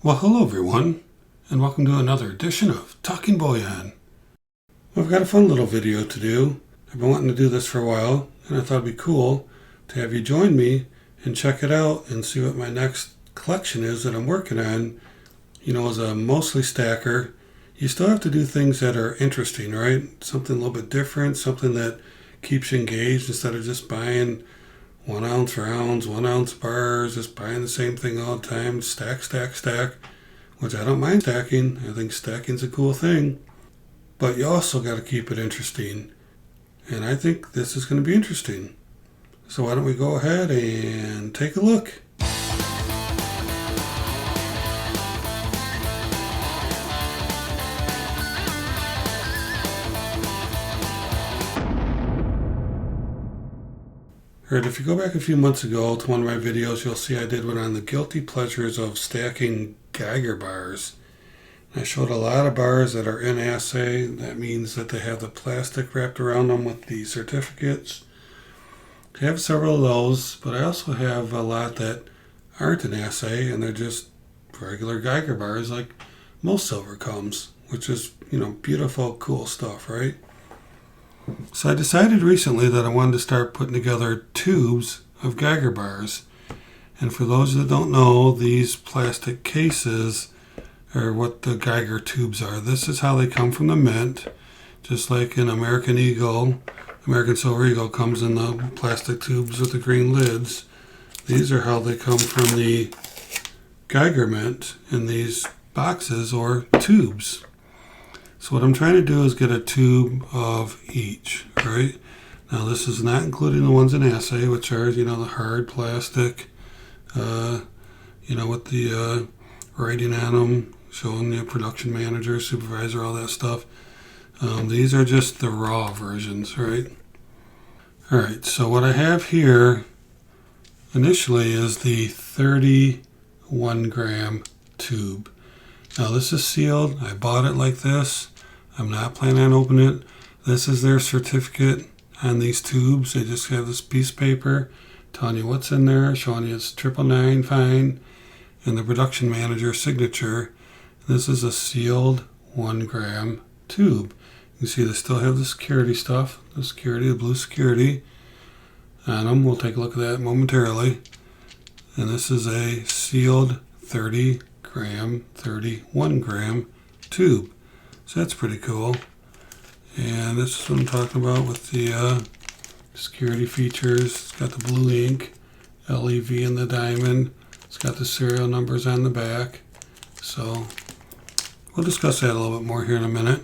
Well, hello everyone, and welcome to another edition of Talking Bullion. I've got a fun little video to do. I've been wanting to do this for a while, and I thought it'd be cool to have you join me and check it out and see what my next collection is that I'm working on. You know, as a mostly stacker, you still have to do things that are interesting, right? Something a little bit different, something that keeps you engaged instead of just buying 1 ounce rounds, 1 ounce bars, just buying the same thing all the time, stack, which I don't mind stacking. I think stacking's a cool thing. But you also got to keep it interesting. And I think this is going to be interesting. So why don't we go ahead and take a look. Alright, if you go back a few months ago to one of my videos, you'll see I did one on the guilty pleasures of stacking Geiger bars. I showed a lot of bars that are in assay. That means that they have the plastic wrapped around them with the certificates. I have several of those, but I also have a lot that aren't in assay, and they're just regular Geiger bars like most silver comes, which is, beautiful, cool stuff, right? So I decided recently that I wanted to start putting together tubes of Geiger bars. And for those that don't know, these plastic cases are what the Geiger tubes are. This is how they come from the mint, just like an American Silver Eagle comes in the plastic tubes with the green lids. These are how they come from the Geiger mint in these boxes or tubes. So what I'm trying to do is get a tube of each, right? Now this is not including the ones in assay, which are, the hard plastic, with the writing on them, showing the production manager, supervisor, all that stuff. These are just the raw versions, right? All right, so what I have here initially is the 31 gram tube. Now this is sealed. I bought it like this. I'm not planning on opening it. This is their certificate on these tubes. They just have this piece of paper telling you what's in there, showing you it's 999 fine, and the production manager signature. This is a sealed 1 gram tube. You can see they still have the security stuff, the blue security on them. We'll take a look at that momentarily. And this is a sealed 31 gram tube. So that's pretty cool. And this is what I'm talking about with the security features. It's got the blue ink, LEV in the diamond. It's got the serial numbers on the back. So we'll discuss that a little bit more here in a minute.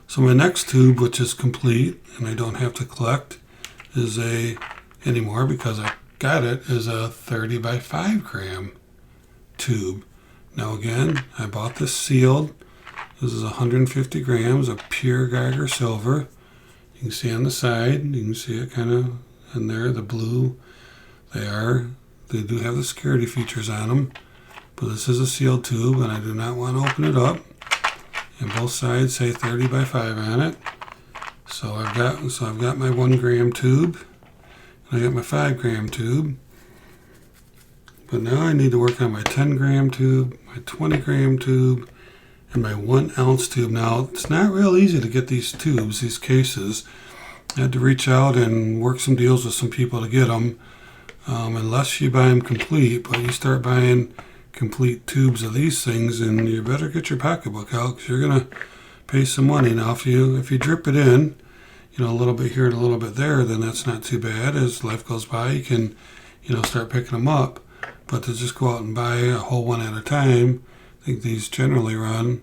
So my next tube, which is complete, and I don't have to collect, anymore because I got it, is a 30 by 5 gram tube. Now again, I bought this sealed. This is 150 grams of pure Geiger silver. You can see on the side, you can see it kind of in there, the blue. They do have the security features on them, but this is a sealed tube and I do not want to open it up. And both sides say 30 by 5 on it. So I've got my 1 gram tube, and I got my 5 gram tube. But now I need to work on my 10 gram tube, my 20 gram tube, and my 1 ounce tube. Now, it's not real easy to get these tubes, these cases. I had to reach out and work some deals with some people to get them. Unless you buy them complete, but you start buying complete tubes of these things, and you better get your pocketbook out because you're going to pay some money. Now, if you drip it in, a little bit here and a little bit there, then that's not too bad. As life goes by, you can, start picking them up. But to just go out and buy a whole one at a time, I think these generally run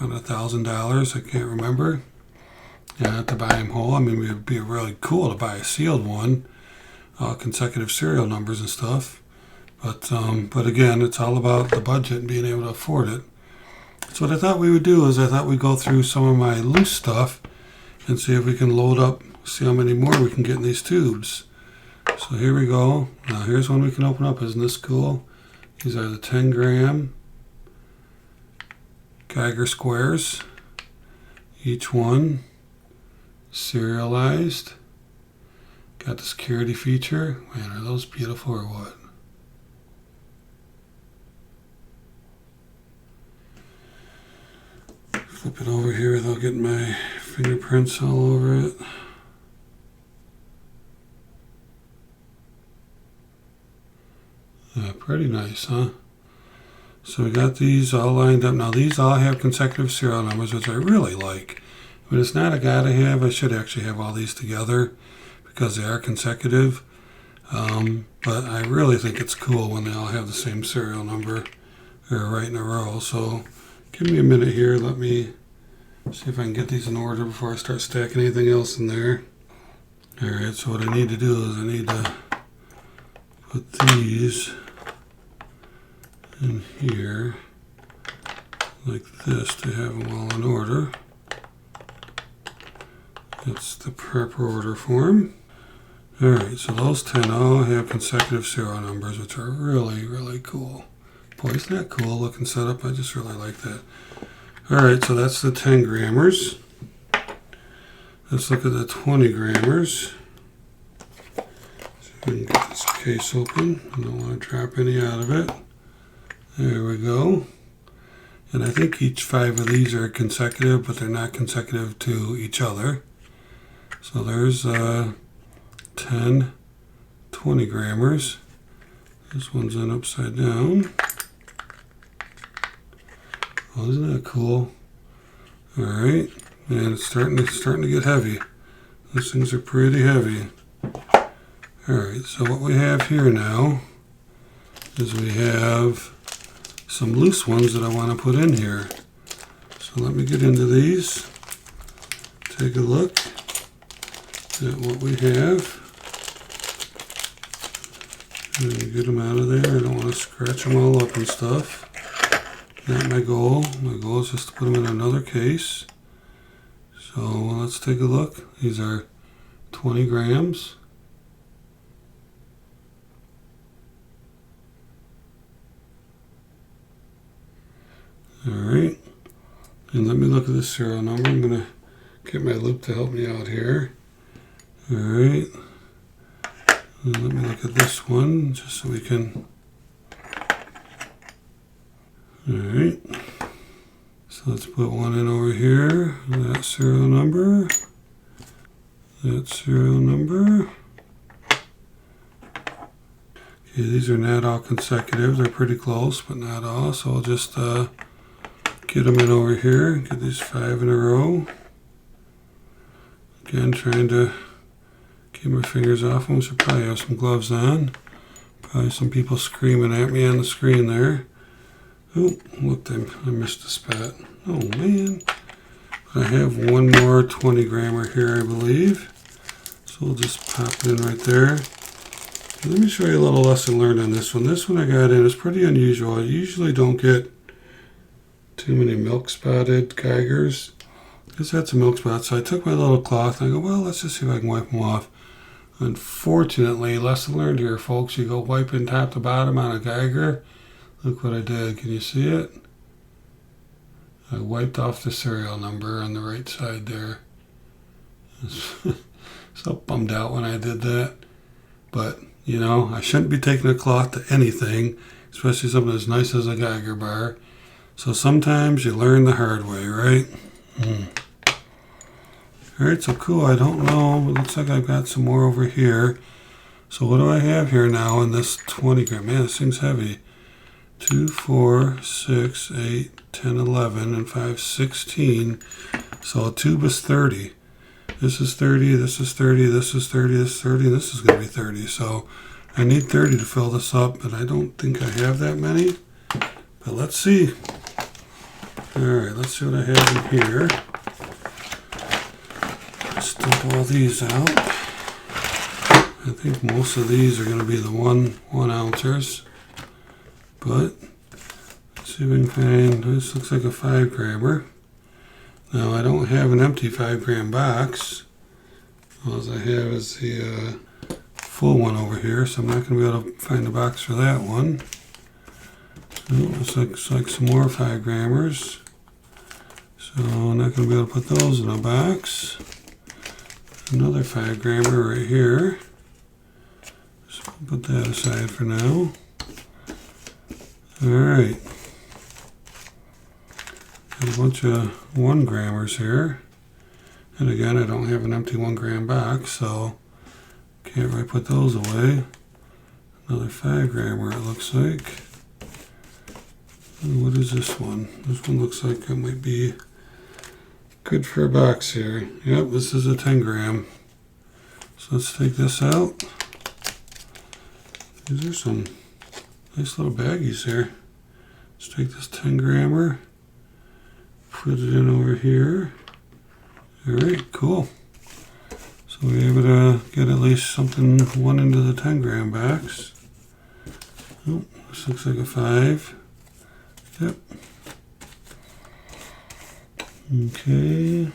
around $1,000. I can't remember. To buy them whole, it would be really cool to buy a sealed one, consecutive serial numbers and stuff. But again, it's all about the budget and being able to afford it. So what I thought we would do is we'd go through some of my loose stuff and see if we can load up, see how many more we can get in these tubes. So here we go. Now here's one we can open up. Isn't this cool? These are the 10 gram Geiger squares. Each one serialized. Got the security feature. Man, are those beautiful or what? Flip it over here without getting my fingerprints all over it. Yeah, pretty nice, huh? So we got these all lined up. Now these all have consecutive serial numbers, which I really like. But it's not a gotta have. I should actually have all these together because they are consecutive. But I really think it's cool when they all have the same serial number. They're right in a row. So give me a minute here. Let me see if I can get these in order before I start stacking anything else in there. Alright, so what I need to do is I need to put these in here like this to have them all in order. That's the proper order form. Alright, so those 10 all have consecutive serial numbers, which are really, really cool. Boy, isn't that cool looking setup? I just really like that. Alright, so that's the 10 grammars. Let's look at the 20 grammars. So we can get this case open. I don't want to drop any out of it. There we go. And I think each 5 of these are consecutive, but they're not consecutive to each other. So there's 10 20 grammars. This one's in upside down. Oh, isn't that cool? Alright, and it's starting to get heavy. Those things are pretty heavy. Alright, so what we have here now is we have some loose ones that I want to put in here. So let me get into these. Take a look at what we have. And get them out of there. I don't want to scratch them all up and stuff. Not my goal. My goal is just to put them in another case. So let's take a look. These are 20 grams. Alright. And let me look at the serial number. I'm going to get my loop to help me out here. Alright. And let me look at this one just so we can. Alright. So let's put one in over here. That serial number. That serial number. Okay, these are not all consecutive. They're pretty close, but not all. So I'll just get them in over here. Get these 5 in a row. Again, trying to keep my fingers off them. Should probably have some gloves on. Probably some people screaming at me on the screen there. Oh, look, I missed a spot. Oh, man. But I have one more 20 grammer here, I believe. So we'll just pop it in right there. Let me show you a little lesson learned on this one. This one I got in is pretty unusual. I usually don't get too many milk spotted Geigers. This had some milk spots, so I took my little cloth and I go, well, let's just see if I can wipe them off. Unfortunately, lesson learned here, folks. You go wiping top to bottom on a Geiger. Look what I did. Can you see it? I wiped off the serial number on the right side there. So bummed out when I did that. But, you know, I shouldn't be taking a cloth to anything, especially something as nice as a Geiger bar. So sometimes you learn the hard way, right? Alright, so cool. I don't know. It looks like I've got some more over here. So what do I have here now in this 20 gram? Man, this thing's heavy. 2, 4, 6, 8, 10, 11, and 5, 16. So a tube is 30. This is 30, this is 30, this is 30, this is 30, this is going to be 30. So I need 30 to fill this up, but I don't think I have that many. But let's see. Alright, let's see what I have in here. Let's dump all these out. I think most of these are going to be the one ouncers. But let's see if we can find, this looks like a 5 grammer. Now I don't have an empty 5 gram box. All I have is the full one over here, so I'm not going to be able to find a box for that one. So this looks like some more 5 grammers. So I'm not going to be able to put those in a box. Another 5 grammer right here. So I'll put that aside for now. Alright. Got a bunch of 1 grammers here. And again, I don't have an empty 1 gram box, so can't really put those away. Another 5 grammer, it looks like. And what is this one? This one looks like it might be good for a box here. Yep, this is a 10 gram. So let's take this out. These are some nice little baggies here. Let's take this 10 grammer, put it in over here. All right, cool. So we're able to get at least something 1 into the 10 gram box. Oh, this looks like a 5. Yep. Okay.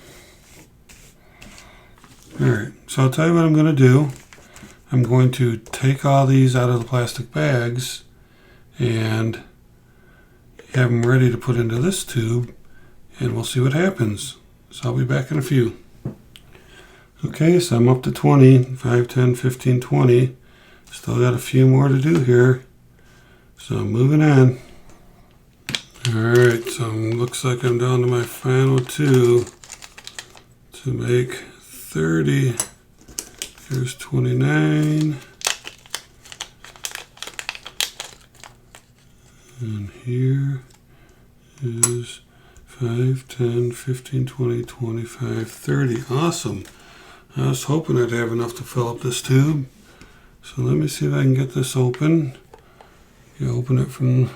All right, so I'll tell you what I'm going to do. I'm going to take all these out of the plastic bags and have them ready to put into this tube, and we'll see what happens. So I'll be back in a few. Okay, so I'm up to 20, 5, 10, 15, 20. Still got a few more to do here. So I'm moving on. Alright, so looks like I'm down to my final 2 to make 30. Here's 29. And here is 5, 10, 15, 20, 25, 30. Awesome. I was hoping I'd have enough to fill up this tube. So let me see if I can get this open. You open it from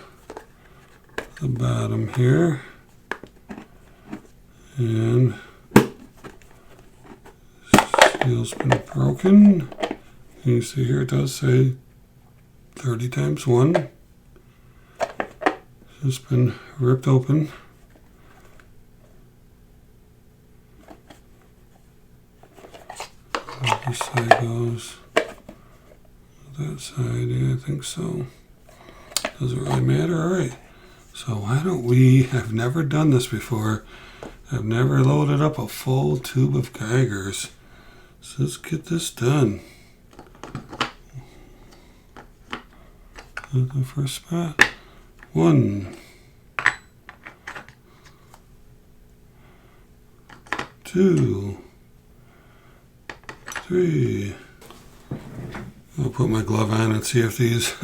the bottom here. And seal's been broken. You see here it does say 30 times 1. It's been ripped open. This side goes that side, yeah, I think so. Doesn't really matter. Alright, so why don't we, I've never done this before. I've never loaded up a full tube of Geigers. So let's get this done. The first spot. 1, 2, 3. I'll put my glove on and see if these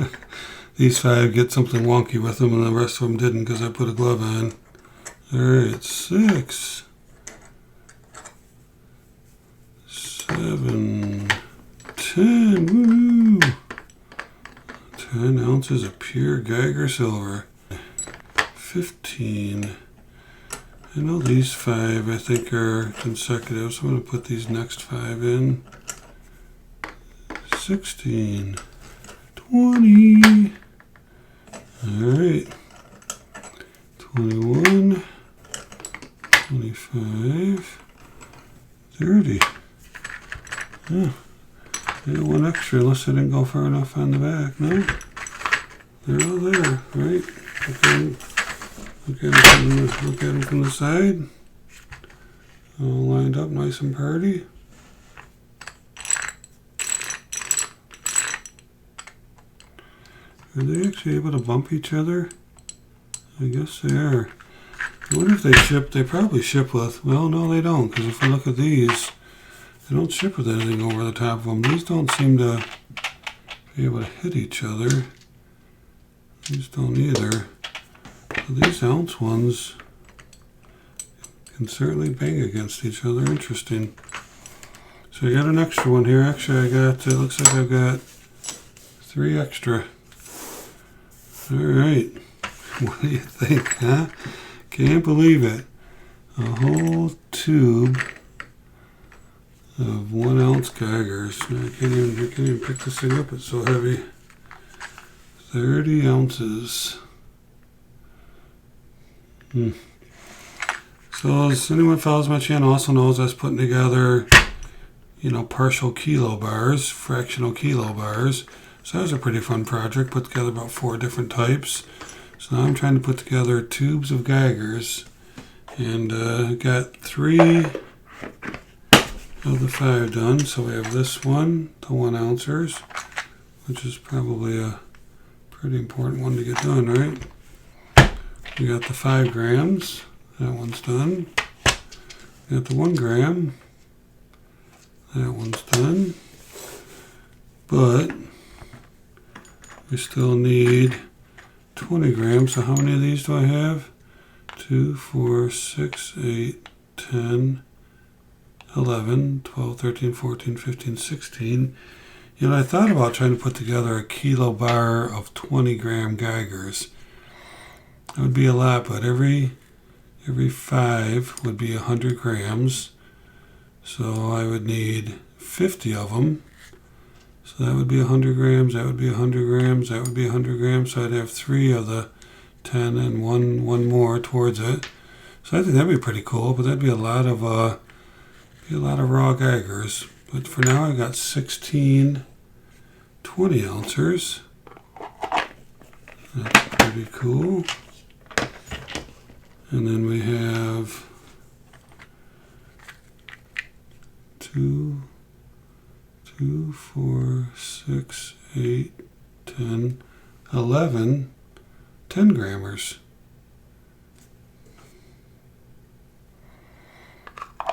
these 5 get something wonky with them, and the rest of them didn't because I put a glove on. Alright, 6, 7, 10. Woo! 10 ounces of pure Geiger silver. 15. I know these 5 I think are consecutive, so I'm going to put these next 5 in. 16. 20. Alright. 21. 25. 30. Yeah. I got 1 extra unless I didn't go far enough on the back, no? They're all there, right? Okay. Look at them from the side. All lined up nice and pretty. Are they actually able to bump each other? I guess they are. I wonder if they ship, they probably ship with, well, no they don't, because if I look at these, they don't ship with anything over the top of them. These don't seem to be able to hit each other. These don't either. So these ounce ones can certainly bang against each other. Interesting. So I got an extra one here. Actually, it looks like I've got 3 extra. Alright. What do you think, huh? Can't believe it. A whole tube of 1 ounce Geigers. I can't even pick this thing up. It's so heavy. 30 ounces. So as anyone follows my channel also knows I was putting together, partial kilo bars, fractional kilo bars. So that was a pretty fun project. Put together about 4 different types. So now I'm trying to put together tubes of Geigers. And got 3 of the 5 done. So we have this one, the 1 ouncers, which is probably a pretty important one to get done, right? We got the 5 grams That one's done. Got the 1 gram. That one's done. But we still need 20 grams. So how many of these do I have? 2, 4, 6, 8, 10, 11, 12, 13, 14, 15, 16. You know, I thought about trying to put together a kilo bar of 20 gram Geigers. That would be a lot, but every 5 would be 100 grams. So I would need 50 of them. So that would be 100 grams, that would be 100 grams, that would be 100 grams. So I'd have 3 of the 10 and one more towards it. So I think that'd be pretty cool, but that'd be a lot of raw Geigers. But for now I got 16 20 ounces. That's pretty cool. And then we have 2, 4, 6, 8, 10, 11, 10 grammers.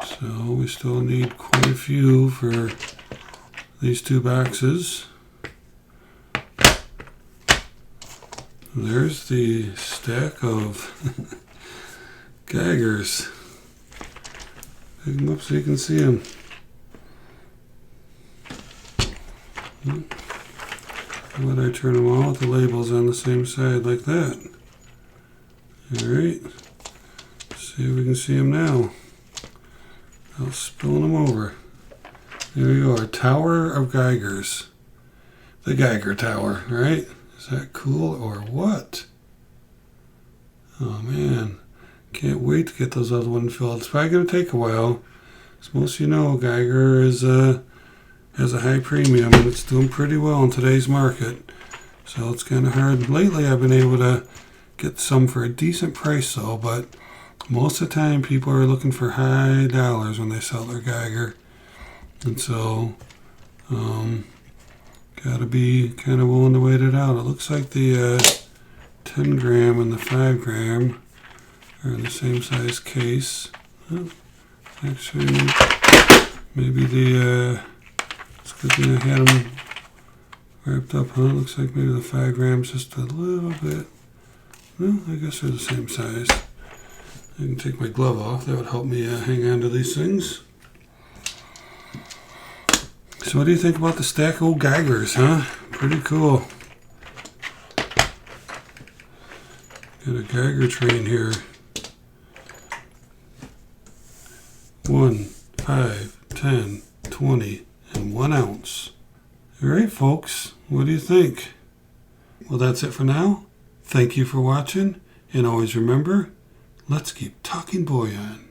So we still need quite a few for these 2 boxes. There's the stack of Geigers. Pick them up so you can see them. How about I turn them all with the labels on the same side like that? Alright. See if we can see them now. I'll spill them over. There we go, our Tower of Geigers. The Geiger Tower, right? Is that cool or what? Oh man, can't wait to get those other ones filled. It's probably going to take a while. As most of you know, Geiger is has a high premium and it's doing pretty well in today's market. So it's kind of hard. Lately I've been able to get some for a decent price though, but most of the time people are looking for high dollars when they sell their Geiger. And so, gotta be kind of willing to wait it out. It looks like the 10 gram and the 5 gram are in the same size case. Oh, actually, maybe it's good thing I had them wrapped up, huh? Looks like maybe the 5 grams just a little bit. Well, I guess they're the same size. I can take my glove off. That would help me hang on to these things. So what do you think about the stack of old Geigers, huh? Pretty cool. Got a Geiger train here. 1, 5, 10, 20, and 1 ounce. All right, folks, what do you think? Well, that's it for now. Thank you for watching, and always remember, let's keep talking Bullion.